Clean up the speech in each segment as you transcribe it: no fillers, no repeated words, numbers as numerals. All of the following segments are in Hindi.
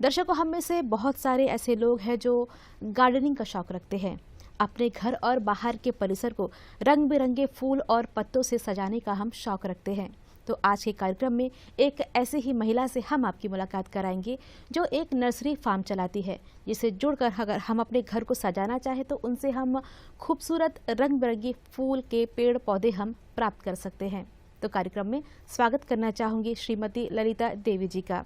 दर्शकों, हम में से बहुत सारे ऐसे लोग हैं जो गार्डनिंग का शौक रखते हैं। अपने घर और बाहर के परिसर को रंग बिरंगे फूल और पत्तों से सजाने का हम शौक रखते हैं। तो आज के कार्यक्रम में एक ऐसे ही महिला से हम आपकी मुलाकात कराएंगे जो एक नर्सरी फार्म चलाती है, जिसे जुड़कर अगर हम अपने घर को सजाना चाहें तो उनसे हम खूबसूरत रंग बिरंगे फूल के पेड़ पौधे हम प्राप्त कर सकते हैं। तो कार्यक्रम में स्वागत करना चाहूँगी श्रीमती ललिता देवी जी का।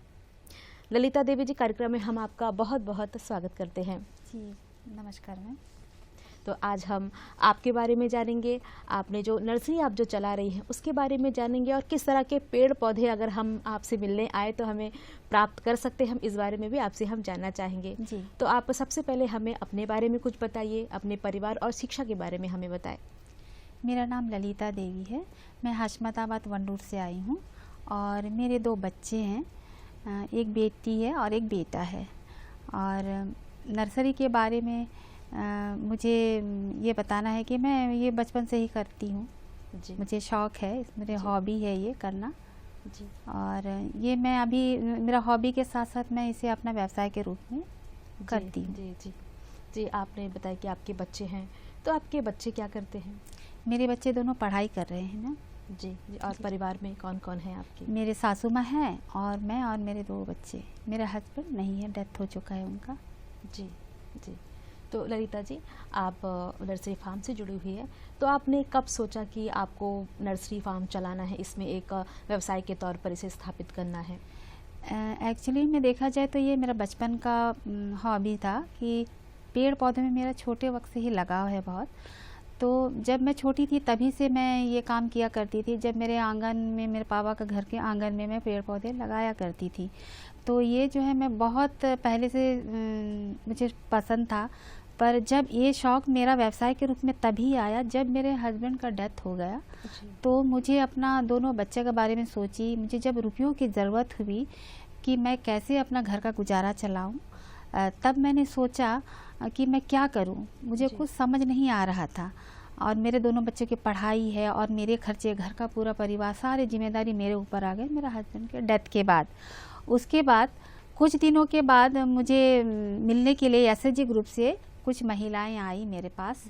ललिता देवी जी, कार्यक्रम में हम आपका बहुत बहुत स्वागत करते हैं। जी नमस्कार मैम। तो आज हम आपके बारे में जानेंगे, आपने जो नर्सरी आप जो चला रही हैं उसके बारे में जानेंगे, और किस तरह के पेड़ पौधे अगर हम आपसे मिलने आए तो हमें प्राप्त कर सकते हैं, हम इस बारे में भी आपसे हम जानना चाहेंगे। जी। तो आप सबसे पहले हमें अपने बारे में कुछ बताइए, अपने परिवार और शिक्षा के बारे में हमें बताएं। मेरा नाम ललिता देवी है, मैं हशमताबाद वनरूट से आई हूँ और मेरे 2 बच्चे हैं, एक बेटी है और एक बेटा है। और नर्सरी के बारे में मुझे ये बताना है कि मैं ये बचपन से ही करती हूँ। जी, मुझे शौक़ है, मेरे हॉबी है ये करना। जी, और ये मैं अभी मेरा हॉबी के साथ साथ मैं इसे अपना व्यवसाय के रूप में करती हूँ। जी जी जी। आपने बताया कि आपके बच्चे हैं, तो आपके बच्चे क्या करते हैं? मेरे बच्चे दोनों पढ़ाई कर रहे हैं ना। जी जी। और परिवार में कौन कौन है आपके? मेरे सासू माँ हैं और मैं और मेरे 2 बच्चे। मेरा हस्बैंड नहीं है, डेथ हो चुका है उनका। जी जी। तो ललिता जी, आप नर्सरी फार्म से जुड़ी हुई है, तो आपने कब सोचा कि आपको नर्सरी फार्म चलाना है, इसमें एक व्यवसाय के तौर पर इसे स्थापित करना है? एक्चुअली में देखा जाए तो ये मेरा बचपन का हॉबी था कि पेड़ पौधे में मेरा छोटे वक्त से ही लगाव है बहुत। तो जब मैं छोटी थी तभी से मैं ये काम किया करती थी। जब मेरे आंगन में, मेरे पापा का घर के आंगन में मैं पेड़ पौधे लगाया करती थी। तो ये जो है मैं बहुत पहले से मुझे पसंद था। पर जब ये शौक़ मेरा व्यवसाय के रूप में तभी आया जब मेरे हस्बैंड का डेथ हो गया। तो मुझे अपना दोनों बच्चे के बारे में सोची। मुझे जब रुपयों की ज़रूरत हुई कि मैं कैसे अपना घर का गुजारा चलाऊं, तब मैंने सोचा कि मैं क्या करूं। मुझे कुछ समझ नहीं आ रहा था। और मेरे दोनों बच्चों की पढ़ाई है और मेरे खर्चे, घर का पूरा परिवार, सारी जिम्मेदारी मेरे ऊपर आ गई मेरा हस्बैंड के डेथ के बाद। उसके बाद कुछ दिनों के बाद मुझे मिलने के लिए एसएचजी ग्रुप से कुछ महिलाएं आई मेरे पास।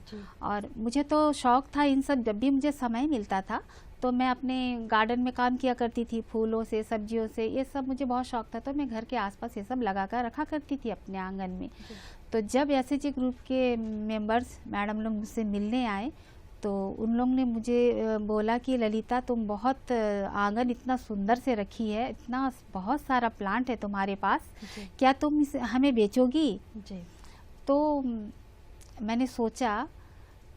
और मुझे तो शौक़ था इन सब, जब भी मुझे समय मिलता था तो मैं अपने गार्डन में काम किया करती थी, फूलों से, सब्जियों से, ये सब मुझे बहुत शौक़ था। तो मैं घर के आसपास ये सब लगा कर रखा करती थी अपने आंगन में। तो जब एसएचजी ग्रुप के मेंबर्स, मैडम लोग मुझसे मिलने आए तो उन लोगों ने मुझे बोला कि ललिता, तुम बहुत आंगन इतना सुंदर से रखी है, इतना बहुत सारा प्लांट है तुम्हारे पास, क्या तुम इसे हमें बेचोगी? जी। तो मैंने सोचा,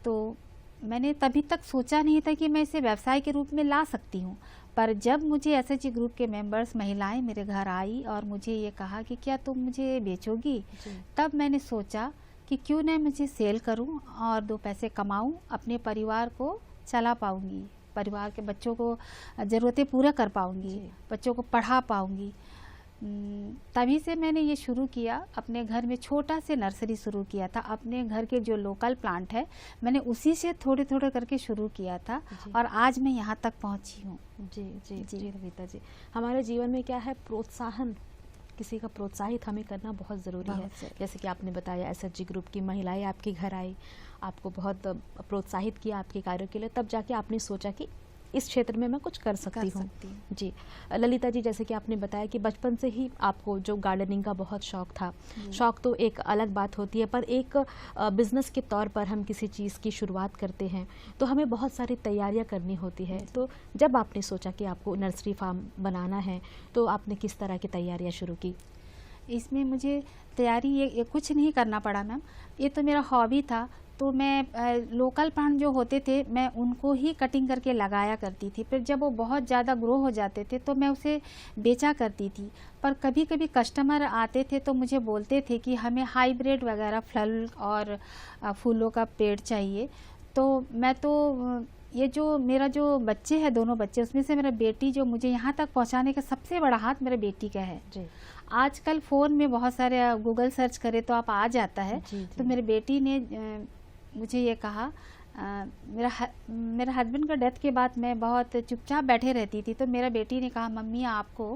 तो मैंने तभी तक सोचा नहीं था कि मैं इसे व्यवसाय के रूप में ला सकती हूँ। पर जब मुझे एसएचजी ग्रुप के मेंबर्स, महिलाएं मेरे घर आई और मुझे ये कहा कि क्या तुम मुझे बेचोगी, तब मैंने सोचा कि क्यों न मुझे सेल करूं और 2 पैसे कमाऊं, अपने परिवार को चला पाऊंगी, परिवार के बच्चों को ज़रूरतें पूरा कर पाऊंगी, बच्चों को पढ़ा पाऊंगी। तभी से मैंने ये शुरू किया। अपने घर में छोटा से नर्सरी शुरू किया था। अपने घर के जो लोकल प्लांट है मैंने उसी से थोड़े थोड़े करके शुरू किया था और आज मैं यहाँ तक पहुँची हूँ। जी जी जी ललिता जी, हमारे जीवन में क्या है, प्रोत्साहन, किसी का प्रोत्साहित हमें करना बहुत ज़रूरी है। जैसे कि आपने बताया एसएचजी ग्रुप की महिलाएं आपके घर आई, आपको बहुत प्रोत्साहित किया आपके कार्यों के लिए, तब जाके आपने सोचा कि इस क्षेत्र में मैं कुछ कर सकती हूँ। जी ललिता जी, जैसे कि आपने बताया कि बचपन से ही आपको जो गार्डनिंग का बहुत शौक़ था। शौक़ तो एक अलग बात होती है, पर एक बिज़नेस के तौर पर हम किसी चीज़ की शुरुआत करते हैं तो हमें बहुत सारी तैयारियां करनी होती है। तो जब आपने सोचा कि आपको नर्सरी फार्म बनाना है तो आपने किस तरह की तैयारियाँ शुरू की? इसमें मुझे तैयारी ये कुछ नहीं करना पड़ा मैम, ये तो मेरा हॉबी था। तो मैं लोकल प्लांट जो होते थे मैं उनको ही कटिंग करके लगाया करती थी। फिर जब वो बहुत ज़्यादा ग्रो हो जाते थे तो मैं उसे बेचा करती थी। पर कभी कभी कस्टमर आते थे तो मुझे बोलते थे कि हमें हाइब्रिड वगैरह फल और फूलों का पेड़ चाहिए। तो मैं तो ये जो मेरा जो बच्चे हैं, दोनों बच्चे, उसमें से मेरा बेटी जो मुझे यहाँ तक पहुँचाने का सबसे बड़ा हाथ मेरे बेटी का है। जी। आजकल फ़ोन में बहुत सारे गूगल सर्च करे तो आप आ जाता है। जी, जी। तो मेरे बेटी ने मुझे ये कहा, मेरा हस्बैंड का डेथ के बाद मैं बहुत चुपचाप बैठे रहती थी। तो मेरा बेटी ने कहा, मम्मी आपको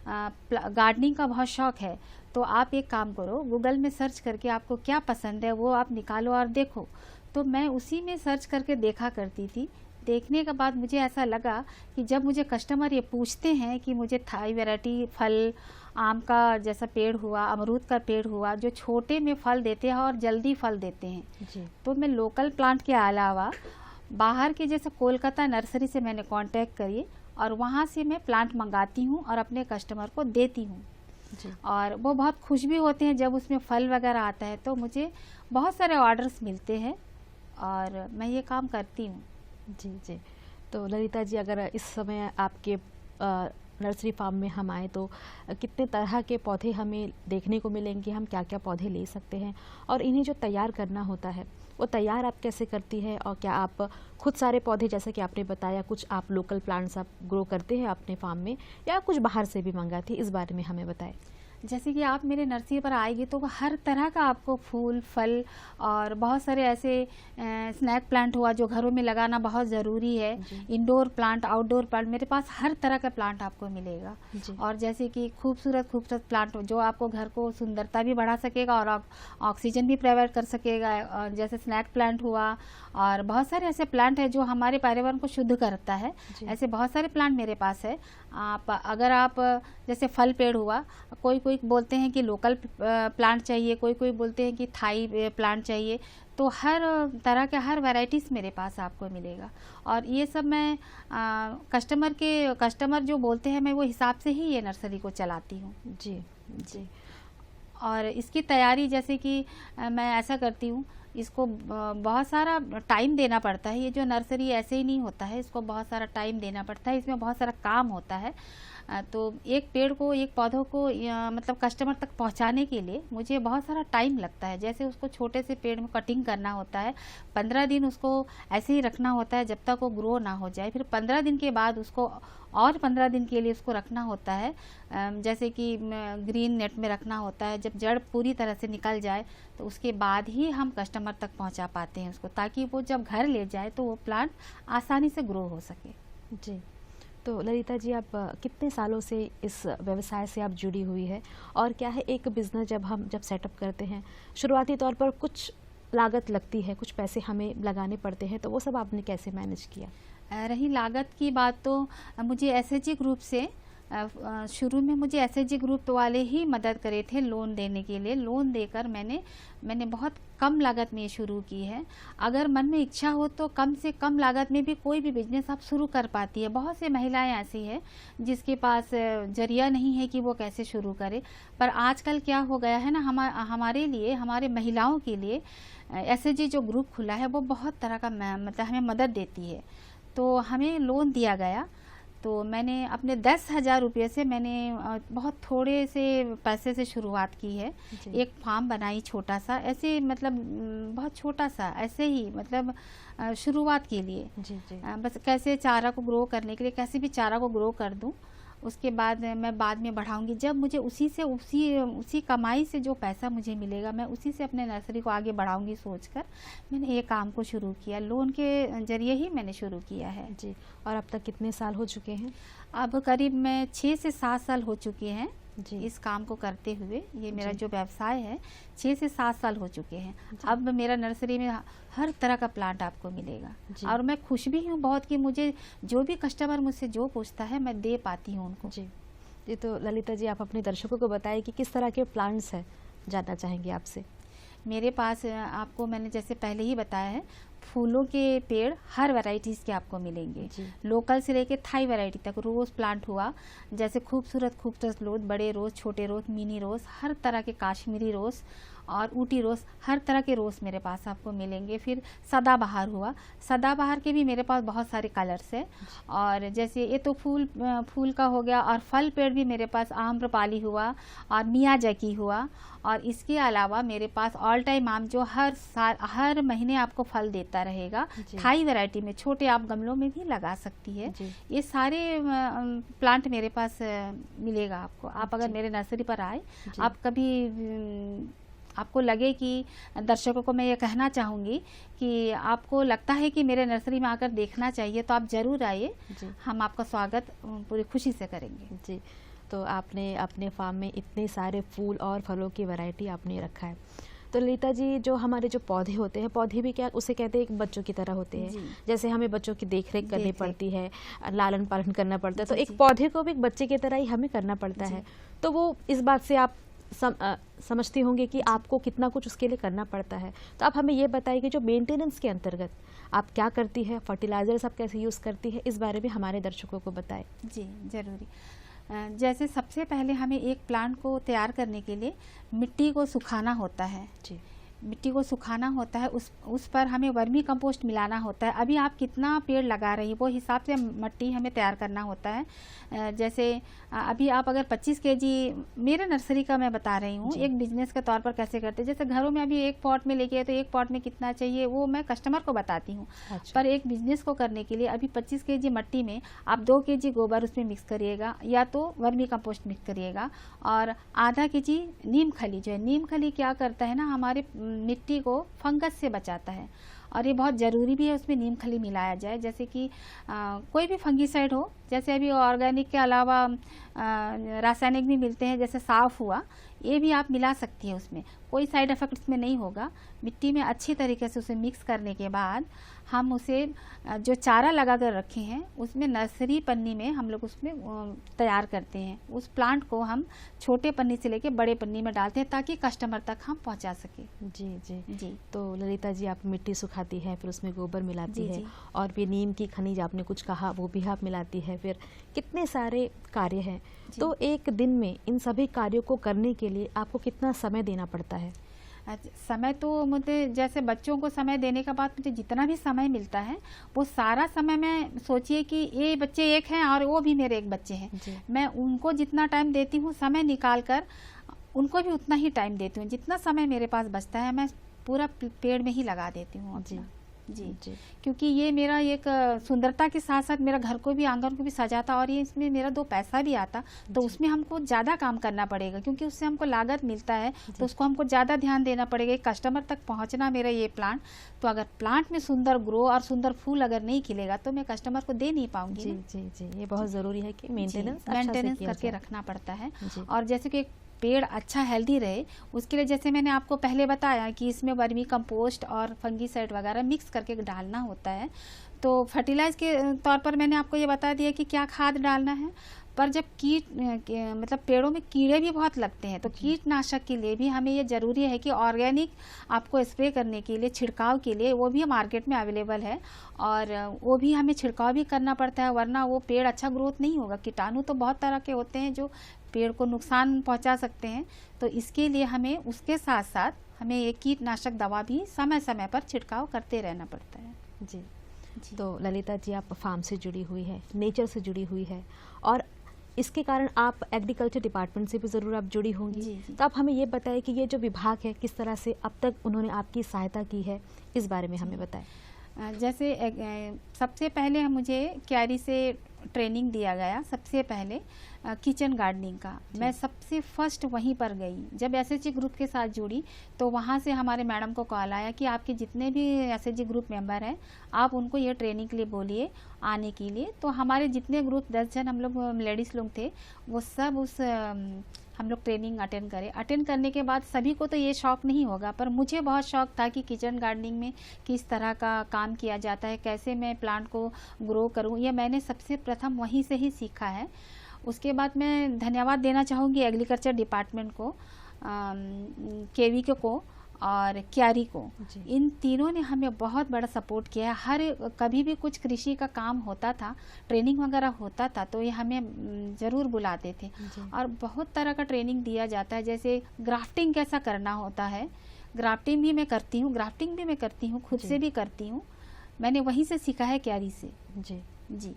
गार्डनिंग का बहुत शौक़ है तो आप एक काम करो, गूगल में सर्च करके आपको क्या पसंद है वो आप निकालो और देखो। तो मैं उसी में सर्च करके देखा करती थी। देखने के बाद मुझे ऐसा लगा कि जब मुझे कस्टमर ये पूछते हैं कि मुझे थाई वैरायटी फल, आम का जैसा पेड़ हुआ, अमरूद का पेड़ हुआ, जो छोटे में फल देते हैं और जल्दी फल देते हैं जी। तो मैं लोकल प्लांट के अलावा बाहर के जैसे कोलकाता नर्सरी से मैंने कांटेक्ट करी और वहाँ से मैं प्लांट मंगाती हूँ और अपने कस्टमर को देती हूँ जी। और वो बहुत खुश भी होते हैं जब उसमें फल वगैरह आता है। तो मुझे बहुत सारे ऑर्डर्स मिलते हैं और मैं ये काम करती हूँ। जी जी। तो ललिता जी, अगर इस समय आपके नर्सरी फार्म में हम आए तो कितने तरह के पौधे हमें देखने को मिलेंगे, हम क्या क्या पौधे ले सकते हैं, और इन्हें जो तैयार करना होता है वो तैयार आप कैसे करती है, और क्या आप खुद सारे पौधे, जैसे कि आपने बताया, कुछ आप लोकल प्लांट्स आप ग्रो करते हैं अपने फार्म में या कुछ बाहर से भी मंगाती है, इस बारे में हमें बताएं। जैसे कि आप मेरे नर्सरी पर आएंगे तो हर तरह का आपको फूल, फल और बहुत सारे ऐसे स्नैक प्लांट हुआ जो घरों में लगाना बहुत ज़रूरी है, इंडोर प्लांट, आउटडोर प्लांट, मेरे पास हर तरह का प्लांट आपको मिलेगा। और जैसे कि खूबसूरत खूबसूरत प्लांट जो आपको घर को सुंदरता भी बढ़ा सकेगा और ऑक्सीजन भी प्रोवाइड कर सकेगा, और जैसे स्नैक प्लांट हुआ और बहुत सारे ऐसे प्लांट है जो हमारे पर्यावरण को शुद्ध करता है। ऐसे बहुत सारे प्लांट मेरे पास है। अगर आप जैसे फल पेड़ हुआ, कोई बोलते हैं कि लोकल प्लांट चाहिए, कोई बोलते हैं कि थाई प्लांट चाहिए, तो हर तरह के हर वैरायटीज़ मेरे पास आपको मिलेगा। और ये सब मैं कस्टमर जो बोलते हैं मैं वो हिसाब से ही ये नर्सरी को चलाती हूँ। जी जी। और इसकी तैयारी जैसे कि मैं ऐसा करती हूँ, इसको बहुत सारा टाइम देना पड़ता है। ये जो नर्सरी ऐसे ही नहीं होता है, इसको बहुत सारा टाइम देना पड़ता है, इसमें बहुत सारा काम होता है। तो एक पेड़ को, एक पौधों को मतलब कस्टमर तक पहुंचाने के लिए मुझे बहुत सारा टाइम लगता है। जैसे उसको छोटे से पेड़ में कटिंग करना होता है, 15 दिन उसको ऐसे ही रखना होता है जब तक वो ग्रो ना हो जाए। फिर 15 दिन के बाद उसको और 15 दिन के लिए उसको रखना होता है, जैसे कि ग्रीन नेट में रखना होता है। जब जड़ पूरी तरह से निकल जाए तो उसके बाद ही हम कस्टमर तक पहुंचा पाते हैं उसको, ताकि वो जब घर ले जाए तो वो प्लांट आसानी से ग्रो हो सके। जी। तो ललिता जी, आप कितने सालों से इस व्यवसाय से आप जुड़ी हुई है, और क्या है एक बिज़नेस जब सेटअप करते हैं, शुरुआती तौर पर कुछ लागत लगती है, कुछ पैसे हमें लगाने पड़ते हैं, तो वो सब आपने कैसे मैनेज किया? रही लागत की बात तो मुझे एसएचजी ग्रुप से शुरू में मुझे एसएचजी ग्रुप वाले ही मदद करे थे लोन देने के लिए। लोन देकर मैंने बहुत कम लागत में शुरू की है। अगर मन में इच्छा हो तो कम से कम लागत में भी कोई भी बिजनेस आप शुरू कर पाती है। बहुत से महिलाएं ऐसी है जिसके पास जरिया नहीं है कि वो कैसे शुरू करे। पर आजकल क्या हो गया है ना, हमारे लिए, हमारे महिलाओं के लिए एसएचजी जो ग्रुप खुला है वो बहुत तरह का मतलब हमें मदद देती है। तो हमें लोन दिया गया, तो मैंने अपने 10,000 रुपये से मैंने बहुत थोड़े से पैसे से शुरुआत की है। एक फार्म बनाई छोटा सा, ऐसे मतलब बहुत छोटा सा, ऐसे ही मतलब शुरुआत के लिए। जी जी। बस कैसे चारा को ग्रो करने के लिए, कैसे भी चारा को ग्रो कर दूं, उसके बाद मैं बाद में बढ़ाऊंगी। जब मुझे उसी कमाई से जो पैसा मुझे मिलेगा मैं उसी से अपने नर्सरी को आगे बढ़ाऊंगी सोचकर मैंने ये काम को शुरू किया। लोन के जरिए ही मैंने शुरू किया है। जी। और अब तक कितने साल हो चुके हैं? अब करीब मैं 6 से 7 साल हो चुके हैं जी। इस काम को करते हुए। ये मेरा जो व्यवसाय है 6 से 7 साल हो चुके हैं। अब मेरा नर्सरी में हर तरह का प्लांट आपको मिलेगा और मैं खुश भी हूँ बहुत कि मुझे जो भी कस्टमर मुझसे जो पूछता है मैं दे पाती हूँ उनको। जी जी। तो ललिता जी, आप अपने दर्शकों को बताएं कि किस तरह के प्लांट्स हैं, जानना चाहेंगे आपसे। मेरे पास आपको मैंने जैसे पहले ही बताया है, फूलों के पेड़ हर वैरायटीज़ के आपको मिलेंगे, लोकल से लेके थाई वैरायटी तक। रोज़ प्लांट हुआ, जैसे खूबसूरत रोज़, बड़े रोज़, छोटे रोज़, मिनी रोज़, हर तरह के काश्मीरी रोज़ और ऊटी रोज़, हर तरह के रोज़ मेरे पास आपको मिलेंगे। फिर सदाबहार हुआ, सदाबहार के भी मेरे पास बहुत सारे कलर्स हैं। और जैसे ये तो फूल का हो गया। और फल पेड़ भी मेरे पास आम्रपाली हुआ और मियाजाकी हुआ। और इसके अलावा मेरे पास ऑल टाइम आम जो हर महीने आपको फल देता रहेगा, थाई वैरायटी में, छोटे आप गमलों में भी लगा सकती है। ये सारे प्लांट मेरे पास मिलेगा आपको। आप अगर मेरे नर्सरी पर आए, आप कभी आपको लगे कि दर्शकों को मैं ये कहना चाहूँगी कि आपको लगता है कि मेरे नर्सरी में आकर देखना चाहिए, तो आप ज़रूर आइए, हम आपका स्वागत पूरी खुशी से करेंगे। जी। तो आपने अपने फार्म में इतने सारे फूल और फलों की वैरायटी आपने रखा है। तो ललिता जी, जो हमारे जो पौधे होते हैं, पौधे भी क्या उसे कहते हैं एक बच्चों की तरह होते हैं। जैसे हमें बच्चों की देखरेख करनी पड़ती है, लालन पालन करना पड़ता है, तो एक पौधे को भी एक बच्चे की तरह ही हमें करना पड़ता है। तो वो इस बात से आप समझती होंगे कि आपको कितना कुछ उसके लिए करना पड़ता है। तो आप हमें ये बताइए कि जो मेंटेनेंस के अंतर्गत आप क्या करती है, फर्टिलाइजर्स आप कैसे यूज़ करती है, इस बारे में हमारे दर्शकों को बताएं। जी ज़रूरी। जैसे सबसे पहले हमें एक प्लांट को तैयार करने के लिए मिट्टी को सुखाना होता है। जी, मिट्टी को सुखाना होता है, उस पर हमें वर्मी कंपोस्ट मिलाना होता है। अभी आप कितना पेड़ लगा रही है वो हिसाब से मिट्टी हमें तैयार करना होता है। जैसे अभी आप अगर 25 केजी, मेरे नर्सरी का मैं बता रही हूँ, एक बिजनेस के तौर पर कैसे करते हैं। जैसे घरों में अभी एक पॉट में लेके तो एक पॉट में कितना चाहिए वो मैं कस्टमर को बताती हूँ। पर एक बिजनेस को करने के लिए अभी 25 केजी मिट्टी में आप 2 केजी गोबर उसमें मिक्स करिएगा, या तो वर्मी कंपोस्ट मिक्स करिएगा, और आधा केजी नीम खली। जो है नीम खली क्या करता है ना, हमारे मिट्टी को फंगस से बचाता है, और ये बहुत ज़रूरी भी है उसमें नीम खली मिलाया जाए। जैसे कि कोई भी फंगीसाइड हो, जैसे अभी ऑर्गेनिक के अलावा रासायनिक भी मिलते हैं, जैसे साफ हुआ, ये भी आप मिला सकती है, उसमें कोई साइड इफ़ेक्ट इसमें नहीं होगा। मिट्टी में अच्छी तरीके से उसे मिक्स करने के बाद हम उसे जो चारा लगा कर रखे हैं उसमें नर्सरी पन्नी में हम लोग उसमें तैयार करते हैं। उस प्लांट को हम छोटे पन्नी से लेके बड़े पन्नी में डालते हैं ताकि कस्टमर तक हम पहुंचा सके। जी जी जी। तो ललिता जी, आप मिट्टी सुखाती है, फिर उसमें गोबर मिलाती है, और फिर नीम की खनिज आपने कुछ कहा वो भी आप मिलाती है, फिर कितने सारे कार्य हैं। तो एक दिन में इन सभी कार्यों को करने के लिए आपको कितना समय देना पड़ता है? समय तो मुझे, जैसे बच्चों को समय देने के बाद मुझे जितना भी समय मिलता है वो सारा समय, मैं सोचिए कि ये बच्चे एक हैं और वो भी मेरे एक बच्चे हैं, मैं उनको जितना टाइम देती हूँ समय निकाल कर उनको भी उतना ही टाइम देती हूँ। जितना समय मेरे पास बचता है मैं पूरा पेड़ में ही लगा देती हूँ। जी जी जी, क्योंकि ये मेरा एक सुंदरता के साथ साथ मेरा घर को भी, आंगन को भी सजाता, और ये इसमें मेरा 2 पैसा भी आता, तो उसमें हमको ज़्यादा काम करना पड़ेगा क्योंकि उससे हमको लागत मिलता है, तो उसको हमको ज़्यादा ध्यान देना पड़ेगा। कस्टमर तक पहुंचना मेरा ये प्लांट, तो अगर प्लांट में सुंदर ग्रो और सुंदर फूल अगर नहीं खिलेगा तो मैं कस्टमर को दे नहीं पाऊंगी। जी जी जी, ये बहुत ज़रूरी है कि मेंटेनेंस करके रखना पड़ता है। और जैसे कि पेड़ अच्छा हेल्दी रहे उसके लिए, जैसे मैंने आपको पहले बताया कि इसमें वर्मी कंपोस्ट और फंगीसाइड वगैरह मिक्स करके डालना होता है। तो फर्टिलाइज के तौर पर मैंने आपको ये बता दिया कि क्या खाद डालना है। पर जब मतलब पेड़ों में कीड़े भी बहुत लगते हैं, तो कीटनाशक के लिए भी हमें ये ज़रूरी है कि ऑर्गेनिक आपको स्प्रे करने के लिए, छिड़काव के लिए, वो भी मार्केट में अवेलेबल है, और वो भी हमें छिड़काव भी करना पड़ता है, वरना वो पेड़ अच्छा ग्रोथ नहीं होगा। कीटाणु तो बहुत तरह के होते हैं जो पेड़ को नुकसान पहुंचा सकते हैं, तो इसके लिए हमें उसके साथ साथ हमें ये कीटनाशक दवा भी समय समय पर छिड़काव करते रहना पड़ता है। जी जी। तो ललिता जी, आप फार्म से जुड़ी हुई है, नेचर से जुड़ी हुई है, और इसके कारण आप एग्रीकल्चर डिपार्टमेंट से भी ज़रूर आप जुड़ी होंगी। जी। तो आप हमें ये बताएं कि ये जो विभाग है किस तरह से अब तक उन्होंने आपकी सहायता की है, इस बारे में हमें बताएं। जैसे सबसे पहले मुझे क्यारी से ट्रेनिंग दिया गया, सबसे पहले किचन गार्डनिंग का। मैं सबसे फर्स्ट वहीं पर गई। जब एसएचजी ग्रुप के साथ जुड़ी तो वहाँ से हमारे मैडम को कॉल आया कि आपके जितने भी एसएचजी ग्रुप मेंबर हैं आप उनको ये ट्रेनिंग के लिए बोलिए आने के लिए। तो हमारे जितने ग्रुप 10 जन हम लोग लेडीज़ लोग थे, वो सब उस हम लोग ट्रेनिंग अटेंड करें। अटेंड करने के बाद सभी को तो ये शौक नहीं होगा, पर मुझे बहुत शौक था कि किचन गार्डनिंग में किस तरह का काम किया जाता है, कैसे मैं प्लांट को ग्रो करूं, ये मैंने सबसे प्रथम वहीं से ही सीखा है। उसके बाद मैं धन्यवाद देना चाहूँगी एग्रीकल्चर डिपार्टमेंट को, केवीके को और क्यारी को। इन तीनों ने हमें बहुत बड़ा सपोर्ट किया है। हर कभी भी कुछ कृषि का काम होता था, ट्रेनिंग वगैरह होता था, तो ये हमें ज़रूर बुलाते थे, और बहुत तरह का ट्रेनिंग दिया जाता है। जैसे ग्राफ्टिंग कैसा करना होता है, ग्राफ्टिंग भी मैं करती हूँ, खुद से भी करती हूँ, मैंने वहीं से सीखा है, क्यारी से। जी जी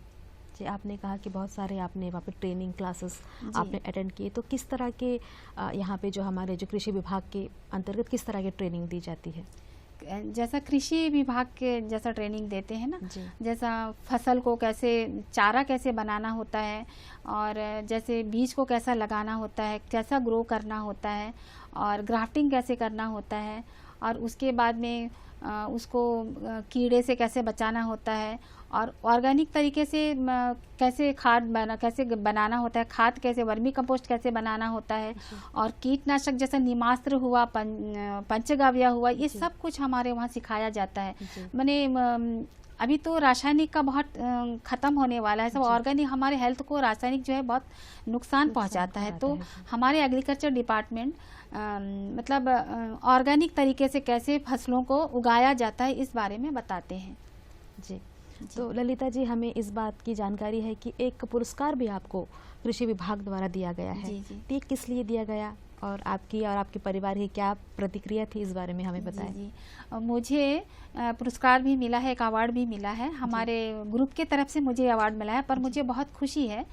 जी। आपने कहा कि बहुत सारे आपने वहाँ पे ट्रेनिंग क्लासेस आपने अटेंड किए, तो किस तरह के यहाँ पे जो हमारे जो कृषि विभाग के अंतर्गत किस तरह की ट्रेनिंग दी जाती है? जैसा कृषि विभाग के जैसा ट्रेनिंग देते हैं ना, जैसा फसल को कैसे, चारा कैसे बनाना होता है, और जैसे बीज को कैसा लगाना होता है, कैसा ग्रो करना होता है, और ग्राफ्टिंग कैसे करना होता है, और उसके बाद में उसको कीड़े से कैसे बचाना होता है, और ऑर्गेनिक तरीके से कैसे कैसे बनाना होता है, खाद कैसे, वर्मी कंपोस्ट कैसे बनाना होता है, और कीटनाशक जैसे नीमास्त्र हुआ, पंचगव्य हुआ, ये सब कुछ हमारे वहाँ सिखाया जाता है। मैंने अभी तो रासायनिक का बहुत ख़त्म होने वाला है, सब ऑर्गेनिक हमारे हेल्थ को, रासायनिक जो है बहुत नुकसान पहुंचाता है। तो हमारे एग्रीकल्चर डिपार्टमेंट मतलब ऑर्गेनिक तरीके से कैसे फसलों को उगाया जाता है इस बारे में बताते हैं। जी। तो ललिता जी, हमें इस बात की जानकारी है कि एक पुरस्कार भी आपको कृषि विभाग द्वारा दिया गया है। जी। तो ये किस लिए दिया गया और आपकी और आपके परिवार की क्या प्रतिक्रिया थी, इस बारे में हमें बताएं। जी। मुझे पुरस्कार भी मिला है, एक अवार्ड भी मिला है, हमारे ग्रुप के तरफ से मुझे अवार्ड मिला है। पर मुझे बहुत खुशी है,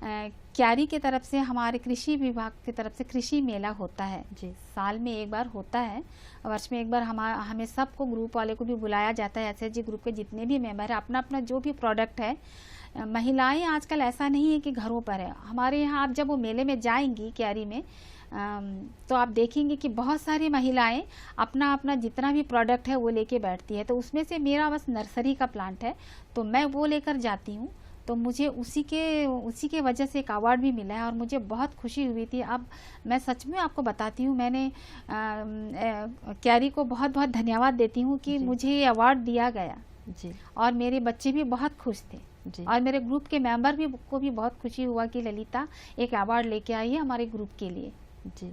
क्यारी के तरफ से, हमारे कृषि विभाग की तरफ से कृषि मेला होता है जी, साल में एक बार होता है, वर्ष में एक बार हमें सबको, ग्रुप वाले को भी बुलाया जाता है। एसएचजी ग्रुप के जितने भी मेंबर हैं, अपना अपना जो भी प्रोडक्ट है, महिलाएं आजकल ऐसा नहीं है कि घरों पर है, हमारे यहाँ आप जब वो मेले में जाएंगी क्यारी में, तो आप देखेंगे कि बहुत सारी महिलाएं अपना अपना जितना भी प्रोडक्ट है वो लेके बैठती है। तो उसमें से मेरा बस नर्सरी का प्लांट है, तो मैं वो लेकर जाती हूँ, तो मुझे उसी के वजह से एक अवार्ड भी मिला है और मुझे बहुत खुशी हुई थी। अब मैं सच में आपको बताती हूँ, मैंने क्यारी को बहुत बहुत धन्यवाद देती हूँ कि मुझे ये अवार्ड दिया गया जी, और मेरे बच्चे भी बहुत खुश थे जी, और मेरे ग्रुप के मेंबर को भी बहुत खुशी हुआ कि ललिता एक अवार्ड लेके आई है हमारे ग्रुप के लिए। जी।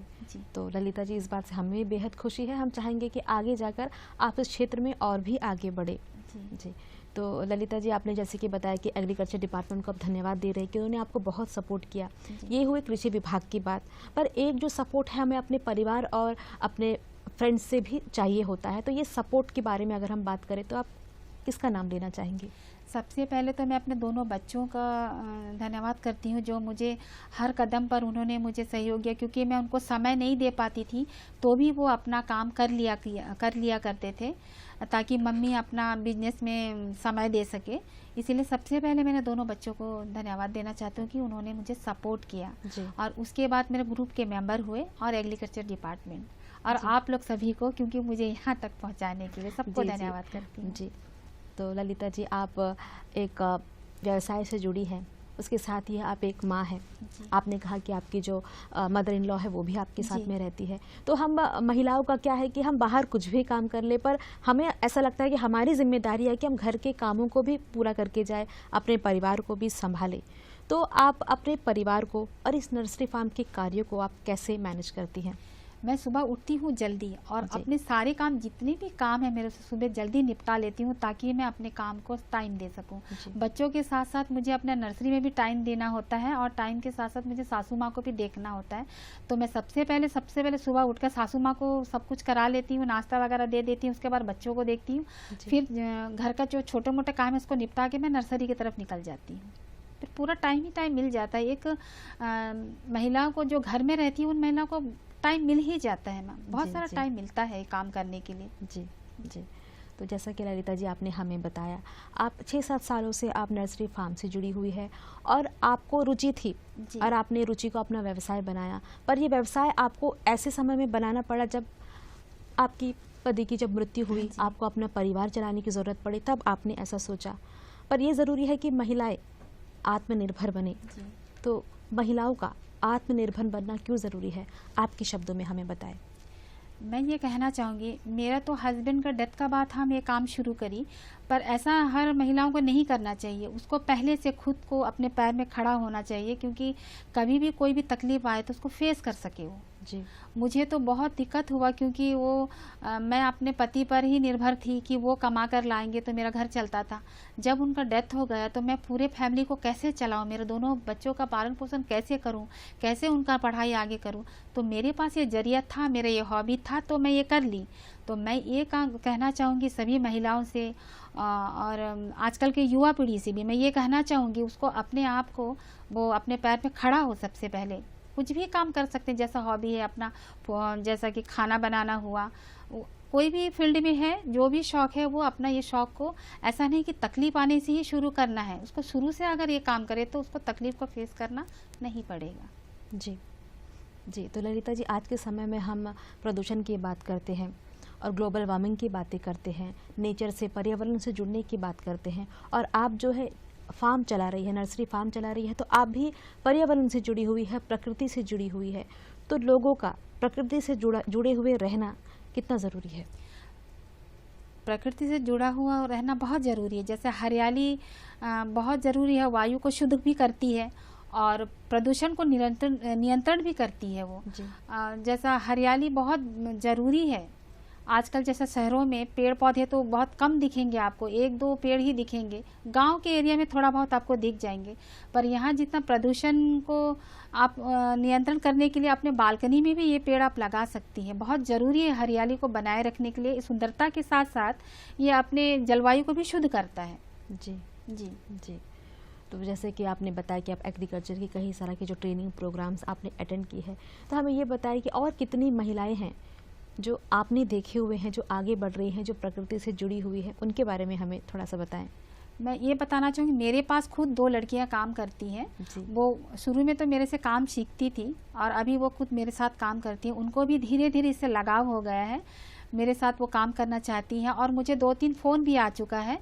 तो ललिता जी, इस बात से हमें भी बेहद खुशी है। हम चाहेंगे कि आगे जाकर आप इस क्षेत्र में और भी आगे बढ़े। जी। तो ललिता जी, आपने जैसे कि बताया कि एग्रीकल्चर डिपार्टमेंट को आप धन्यवाद दे रहे हैं कि उन्होंने आपको बहुत सपोर्ट किया। ये हुए कृषि विभाग की बात, पर एक जो सपोर्ट है हमें अपने परिवार और अपने फ्रेंड्स से भी चाहिए होता है। तो ये सपोर्ट के बारे में अगर हम बात करें तो आप किसका नाम लेना चाहेंगी? सबसे पहले तो मैं अपने दोनों बच्चों का धन्यवाद करती हूँ, जो मुझे हर कदम पर उन्होंने मुझे सहयोग किया, क्योंकि मैं उनको समय नहीं दे पाती थी, तो भी वो अपना काम कर लिया करते थे, ताकि मम्मी अपना बिजनेस में समय दे सके। इसीलिए सबसे पहले मैंने दोनों बच्चों को धन्यवाद देना चाहती हूँ कि उन्होंने मुझे सपोर्ट किया, और उसके बाद मेरे ग्रुप के मेंबर हुए और एग्रीकल्चर डिपार्टमेंट और आप लोग सभी को, क्योंकि मुझे यहाँ तक पहुँचाने के लिए सबको धन्यवाद करती हूँ। जी। तो ललिता जी, आप एक व्यवसाय से जुड़ी हैं, उसके साथ ही आप एक माँ हैं। आपने कहा कि आपकी जो मदर इन लॉ है वो भी आपके साथ में रहती है। तो हम महिलाओं का क्या है कि हम बाहर कुछ भी काम कर ले, पर हमें ऐसा लगता है कि हमारी जिम्मेदारी है कि हम घर के कामों को भी पूरा करके जाए, अपने परिवार को भी संभालें। तो आप अपने परिवार को और इस नर्सरी फार्म के कार्यों को आप कैसे मैनेज करती हैं? मैं सुबह उठती हूँ जल्दी और अपने सारे काम, जितने भी काम है मेरे, सुबह जल्दी निपटा लेती हूँ, ताकि मैं अपने काम को टाइम दे सकूँ। बच्चों के साथ साथ मुझे अपने नर्सरी में भी टाइम देना होता है, और टाइम के साथ साथ मुझे सासू माँ को भी देखना होता है। तो मैं सबसे पहले सुबह उठकर सासू माँ को सब कुछ करा लेती हूँ, नाश्ता वगैरह दे देती हूँ, उसके बाद बच्चों को देखती हूँ, फिर घर का जो छोटे मोटे काम है उसको निपटा के मैं नर्सरी की तरफ निकल जाती हूँ। फिर पूरा टाइम मिल जाता है। एक महिला को जो घर में रहती है, उन महिलाओं को टाइम मिल ही जाता है मैम, बहुत सारा टाइम मिलता है काम करने के लिए। जी। तो जैसा कि ललिता जी आपने हमें बताया, आप 6-7 सालों से आप नर्सरी फार्म से जुड़ी हुई है और आपको रुचि थी और आपने रुचि को अपना व्यवसाय बनाया। पर ये व्यवसाय आपको ऐसे समय में बनाना पड़ा जब आपकी पति की जब मृत्यु हुई, आपको अपना परिवार चलाने की ज़रूरत पड़ी, तब आपने ऐसा सोचा। पर ये ज़रूरी है कि महिलाएं आत्मनिर्भर बने, तो महिलाओं का आत्मनिर्भर बनना क्यों ज़रूरी है, आपके शब्दों में हमें बताएं। मैं ये कहना चाहूँगी, मेरा तो हस्बैंड का डेथ का बाद हम ये काम शुरू करी, पर ऐसा हर महिलाओं को नहीं करना चाहिए। उसको पहले से खुद को अपने पैर में खड़ा होना चाहिए, क्योंकि कभी भी कोई भी तकलीफ आए तो उसको फेस कर सके वो। जी। मुझे तो बहुत दिक्कत हुआ, क्योंकि वो मैं अपने पति पर ही निर्भर थी कि वो कमा कर लाएंगे तो मेरा घर चलता था। जब उनका डेथ हो गया तो मैं पूरे फैमिली को कैसे चलाऊं, मेरे दोनों बच्चों का पालन पोषण कैसे करूं, कैसे उनका पढ़ाई आगे करूं। तो मेरे पास ये जरिया था, मेरा ये हॉबी था, तो मैं ये कर ली। तो मैं ये कहना चाहूँगी सभी महिलाओं से और आजकल के युवा पीढ़ी से भी मैं ये कहना चाहूँगी, उसको अपने आप को, वो अपने पैर पे खड़ा हो। सबसे पहले कुछ भी काम कर सकते हैं, जैसा हॉबी है अपना, जैसा कि खाना बनाना हुआ, कोई भी फील्ड में है, जो भी शौक है वो अपना ये शौक को, ऐसा नहीं कि तकलीफ आने से ही शुरू करना है, उसको शुरू से अगर ये काम करे तो उसको तकलीफ को फेस करना नहीं पड़ेगा। जी। तो ललिता जी, आज के समय में हम प्रदूषण की बात करते हैं और ग्लोबल वार्मिंग की बातें करते हैं, नेचर से, पर्यावरण से जुड़ने की बात करते हैं, और आप जो है फार्म चला रही है, नर्सरी फार्म चला रही है, तो आप भी पर्यावरण से जुड़ी हुई है, प्रकृति से जुड़ी हुई है, तो लोगों का प्रकृति से जुड़े हुए रहना कितना ज़रूरी है? प्रकृति से जुड़ा हुआ रहना बहुत ज़रूरी है। जैसे हरियाली बहुत ज़रूरी है, वायु को शुद्ध भी करती है और प्रदूषण को नियंत्रण भी करती है वो। जैसा हरियाली बहुत ज़रूरी है। आजकल जैसा शहरों में पेड़ पौधे तो बहुत कम दिखेंगे आपको, 1-2 पेड़ ही दिखेंगे। गांव के एरिया में थोड़ा बहुत आपको दिख जाएंगे, पर यहाँ जितना प्रदूषण को आप नियंत्रण करने के लिए अपने बालकनी में भी ये पेड़ आप लगा सकती हैं। बहुत ज़रूरी है हरियाली को बनाए रखने के लिए। सुंदरता के साथ साथ ये अपने जलवायु को भी शुद्ध करता है। जी जी जी। तो जैसे कि आपने बताया कि आप एग्रीकल्चर की कई सारा की जो ट्रेनिंग प्रोग्राम्स आपने अटेंड की है, तो हमें ये बताइए कि और कितनी महिलाएं हैं जो आपने देखे हुए हैं, जो आगे बढ़ रही हैं, जो प्रकृति से जुड़ी हुई है, उनके बारे में हमें थोड़ा सा बताएं। मैं ये बताना चाहूँगी, मेरे पास खुद 2 लड़कियां काम करती हैं। वो शुरू में तो मेरे से काम सीखती थी और अभी वो खुद मेरे साथ काम करती हैं। उनको भी धीरे धीरे इससे लगाव हो गया है, मेरे साथ वो काम करना चाहती हैं। और मुझे 2-3 फ़ोन भी आ चुका है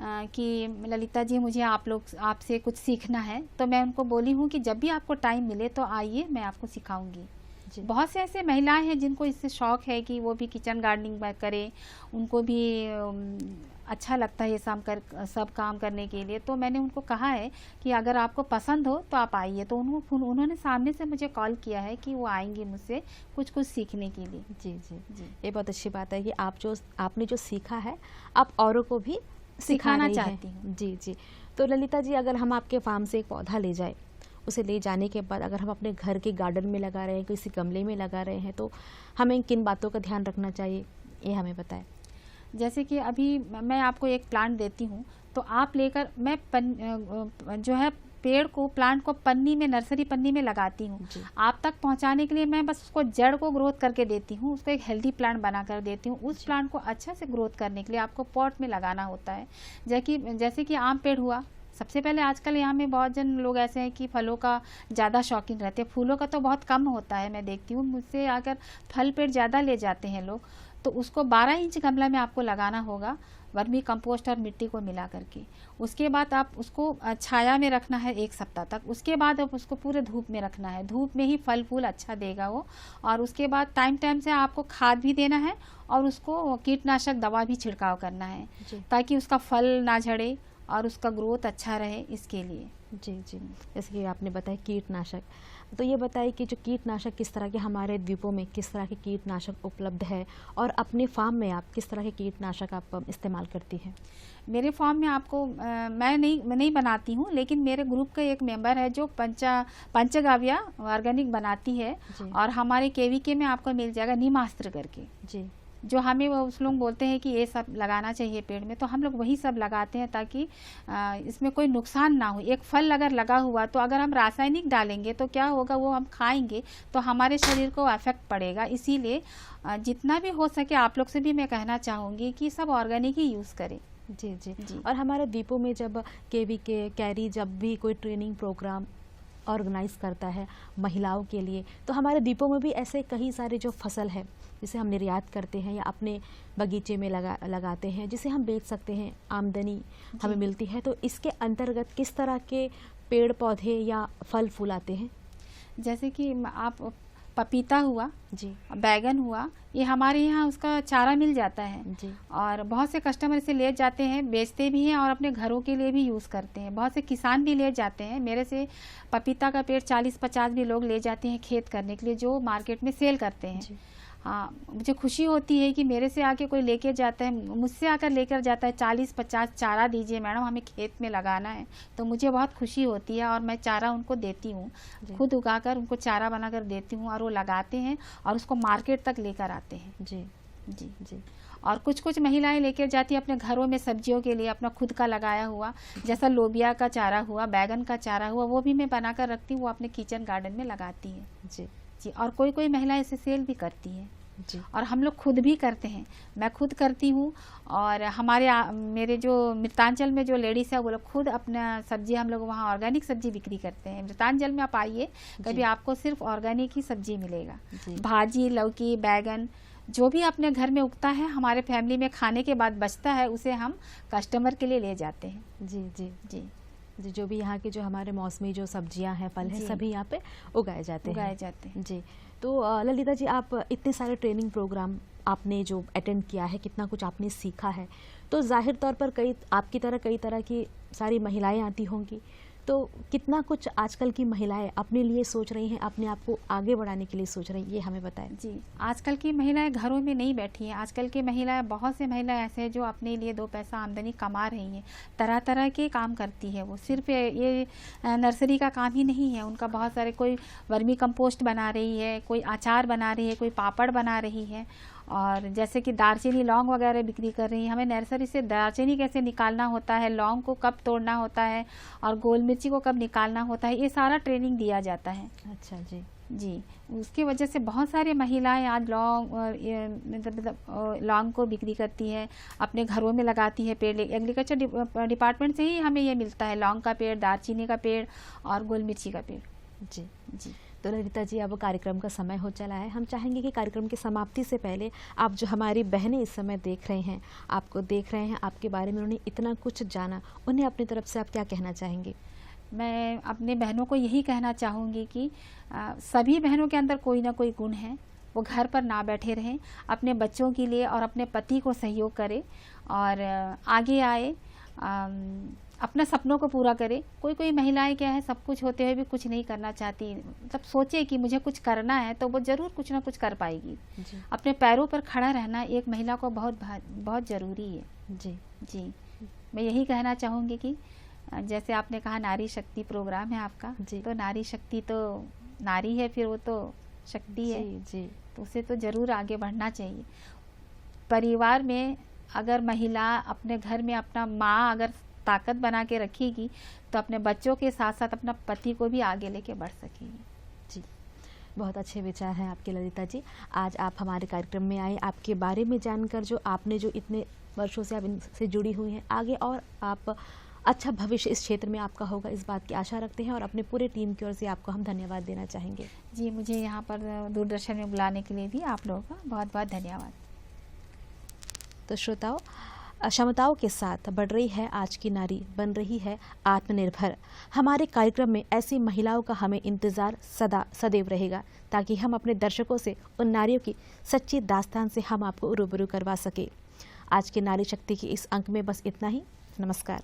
कि ललिता जी मुझे आपसे कुछ सीखना है। तो मैं उनको बोली हूँ कि जब भी आपको टाइम मिले तो आइए, मैं आपको सिखाऊंगी। बहुत से ऐसे महिलाएं हैं जिनको इससे शौक़ है कि वो भी किचन गार्डनिंग करें, उनको भी अच्छा लगता है ये सब काम करने के लिए। तो मैंने उनको कहा है कि अगर आपको पसंद हो तो आप आइए। तो उन्होंने सामने से मुझे कॉल किया है कि वो आएंगे मुझसे कुछ सीखने के लिए। जी जी जी, ये बहुत अच्छी बात है कि आपने जो सीखा है आप औरों को भी सिखाना चाहती हूँ। जी जी। तो ललिता जी, अगर हम आपके फार्म से एक पौधा ले जाए, उसे ले जाने के बाद अगर हम अपने घर के गार्डन में लगा रहे हैं, किसी गमले में लगा रहे हैं, तो हमें किन बातों का ध्यान रखना चाहिए, ये हमें बताएं। जैसे कि अभी मैं आपको एक प्लांट देती हूँ, तो आप लेकर, मैं जो है पेड़ को, प्लांट को पन्नी में, नर्सरी पन्नी में लगाती हूँ। आप तक पहुँचाने के लिए मैं बस उसको जड़ को ग्रोथ करके देती हूँ, उसको एक हेल्दी प्लांट बना कर देती हूँ। उस प्लांट को अच्छा से ग्रोथ करने के लिए आपको पॉट में लगाना होता है। जैसे कि आम पेड़ हुआ, सबसे पहले आजकल यहाँ में बहुत जन लोग ऐसे हैं कि फलों का ज़्यादा शौकीन रहते हैं, फूलों का तो बहुत कम होता है। मैं देखती हूँ मुझसे अगर फल पेड़ ज़्यादा ले जाते हैं लोग, तो उसको 12 इंच गमला में आपको लगाना होगा, वर्मी कंपोस्ट और मिट्टी को मिला करके। उसके बाद आप उसको छाया में रखना है 1 सप्ताह तक। उसके बाद आप उसको पूरे धूप में रखना है, धूप में ही फल फूल अच्छा देगा वो। और उसके बाद टाइम से आपको खाद भी देना है और उसको कीटनाशक दवा भी छिड़काव करना है, ताकि उसका फल ना झड़े और उसका ग्रोथ अच्छा रहे, इसके लिए। जी जी। जैसे कि आपने बताया कीटनाशक, तो ये बताइए कि जो कीटनाशक किस तरह के हमारे द्वीपों में किस तरह के कीटनाशक उपलब्ध है, और अपने फार्म में आप किस तरह के कीटनाशक आप इस्तेमाल करती हैं? मेरे फार्म में आपको मैं नहीं बनाती हूँ, लेकिन मेरे ग्रुप का एक मेंबर है जो पंचगाव्या ऑर्गेनिक बनाती है, और हमारे केवीके में आपको मिल जाएगा नीमास्त्र करके। जी। जो हमें उस लोग बोलते हैं कि ये सब लगाना चाहिए पेड़ में, तो हम लोग वही सब लगाते हैं ताकि इसमें कोई नुकसान ना हो। एक फल अगर लगा हुआ, तो अगर हम रासायनिक डालेंगे तो क्या होगा, वो हम खाएंगे तो हमारे शरीर को इफेक्ट पड़ेगा। इसीलिए जितना भी हो सके आप लोग से भी मैं कहना चाहूँगी कि सब ऑर्गेनिक ही यूज़ करें। जी जी जी। और हमारे द्वीपों में जब केवीके कैरी जब भी कोई ट्रेनिंग प्रोग्राम ऑर्गेनाइज करता है महिलाओं के लिए, तो हमारे द्वीपों में भी ऐसे कई सारे जो फसल है जिसे हम निर्यात करते हैं या अपने बगीचे में लगाते हैं, जिसे हम बेच सकते हैं, आमदनी हमें मिलती है। तो इसके अंतर्गत किस तरह के पेड़ पौधे या फल फूल आते हैं? जैसे कि आप पपीता हुआ जी, बैगन हुआ, ये हमारे यहाँ उसका चारा मिल जाता है जी। और बहुत से कस्टमर इसे ले जाते हैं, बेचते भी हैं और अपने घरों के लिए भी यूज़ करते हैं। बहुत से किसान भी ले जाते हैं। मेरे से पपीता का पेड़ 40-50 भी लोग ले जाते हैं खेत करने के लिए, जो मार्केट में सेल करते हैं। हाँ, मुझे खुशी होती है कि मेरे से आके कोई लेके जाता है, मुझसे आकर लेकर जाता है 40-50 चारा दीजिए मैडम, हमें खेत में लगाना है। तो मुझे बहुत खुशी होती है और मैं चारा उनको देती हूँ, खुद उगाकर उनको चारा बनाकर देती हूँ और वो लगाते हैं और उसको मार्केट तक लेकर आते हैं। जी जी जी। और कुछ महिलाएं लेकर जाती हैं अपने घरों में सब्जियों के लिए, अपना खुद का लगाया हुआ, जैसा लोबिया का चारा हुआ, बैगन का चारा हुआ, वो भी मैं बनाकर रखती हूँ, वो अपने किचन गार्डन में लगाती है। जी जी। और कोई महिला इसे सेल भी करती है जी। और हम लोग खुद भी करते हैं, मैं खुद करती हूँ। और मेरे जो मृतांचल में जो लेडीज़ है वो लोग खुद अपना सब्जी, हम लोग वहाँ ऑर्गेनिक सब्जी बिक्री करते हैं। मृतांचल में आप आइए कभी, आपको सिर्फ ऑर्गेनिक ही सब्जी मिलेगा। भाजी, लौकी, बैगन, जो भी अपने घर में उगता है, हमारे फैमिली में खाने के बाद बचता है, उसे हम कस्टमर के लिए ले जाते हैं। जी जी जी जी, जो भी यहाँ के जो हमारे मौसमी जो सब्जियां हैं, फल हैं, जी। सभी यहाँ पे उगाए जाते हैं। जी, तो ललिता जी, आप इतने सारे ट्रेनिंग प्रोग्राम आपने जो अटेंड किया है, कितना कुछ आपने सीखा है, तो जाहिर तौर पर आपकी तरह कई तरह की सारी महिलाएं आती होंगी, तो कितना कुछ आजकल की महिलाएं अपने लिए सोच रही हैं, अपने आप को आगे बढ़ाने के लिए सोच रही हैं, ये हमें बताएं। जी, आजकल की महिलाएं घरों में नहीं बैठी हैं। आजकल की महिलाएं, बहुत से महिलाएं ऐसे हैं जो अपने लिए 2 पैसा आमदनी कमा रही हैं। तरह तरह के काम करती है वो, सिर्फ ये नर्सरी का काम ही नहीं है उनका। बहुत सारे, कोई वर्मी कंपोस्ट बना रही है, कोई अचार बना रही है, कोई पापड़ बना रही है, और जैसे कि दालचीनी लौंग वगैरह बिक्री कर रही है। हमें नर्सरी से दालचीनी कैसे निकालना होता है, लौंग को कब तोड़ना होता है, और गोल मिर्ची को कब निकालना होता है, ये सारा ट्रेनिंग दिया जाता है। अच्छा जी जी, उसकी वजह से बहुत सारी महिलाएं आज मतलब लौंग को बिक्री करती है, अपने घरों में लगाती है पेड़। एग्रीकल्चर डिपार्टमेंट से ही हमें ये मिलता है, लौंग का पेड़, दालचीनी का पेड़ और गोल मिर्ची का पेड़। जी जी, तो ललिता जी, अब कार्यक्रम का समय हो चला है। हम चाहेंगे कि कार्यक्रम की समाप्ति से पहले आप जो हमारी बहनें इस समय देख रहे हैं, आपको देख रहे हैं, आपके बारे में उन्होंने इतना कुछ जाना, उन्हें अपनी तरफ से आप क्या कहना चाहेंगे? मैं अपने बहनों को यही कहना चाहूँगी कि सभी बहनों के अंदर कोई ना कोई गुण है। वो घर पर ना बैठे रहें, अपने बच्चों के लिए और अपने पति को सहयोग करें और आगे आए, अपने सपनों को पूरा करें। कोई महिलाएं क्या है, सब कुछ होते हुए भी कुछ नहीं करना चाहती। मतलब सोचे कि मुझे कुछ करना है तो वो ज़रूर कुछ ना कुछ कर पाएगी। अपने पैरों पर खड़ा रहना एक महिला को बहुत ज़रूरी है। जी जी, मैं यही कहना चाहूँगी कि जैसे आपने कहा नारी शक्ति प्रोग्राम है आपका, तो नारी शक्ति तो नारी है, फिर वो तो शक्ति है। जी, तो उसे तो ज़रूर आगे बढ़ना चाहिए। परिवार में अगर महिला अपने घर में अपना माँ अगर ताकत बना के रखेगी, तो अपने बच्चों के साथ साथ अपना पति को भी आगे लेके बढ़ सकेगी। जी, बहुत अच्छे विचार हैं आपके ललिता जी। आज आप हमारे कार्यक्रम में आए, आपके बारे में जानकर, जो आपने जो इतने वर्षों से आप इनसे जुड़ी हुई हैं, आगे और आप अच्छा भविष्य इस क्षेत्र में आपका होगा, इस बात की आशा रखते हैं और अपने पूरे टीम की ओर से आपको हम धन्यवाद देना चाहेंगे। जी, मुझे यहाँ पर दूरदर्शन में बुलाने के लिए भी आप लोगों का बहुत बहुत धन्यवाद। तो श्रोताओं, क्षमताओं के साथ बढ़ रही है आज की नारी, बन रही है आत्मनिर्भर। हमारे कार्यक्रम में ऐसी महिलाओं का हमें इंतज़ार सदैव रहेगा, ताकि हम अपने दर्शकों से उन नारियों की सच्ची दास्तान से हम आपको रूबरू करवा सके। आज के नारी शक्ति के इस अंक में बस इतना ही। नमस्कार।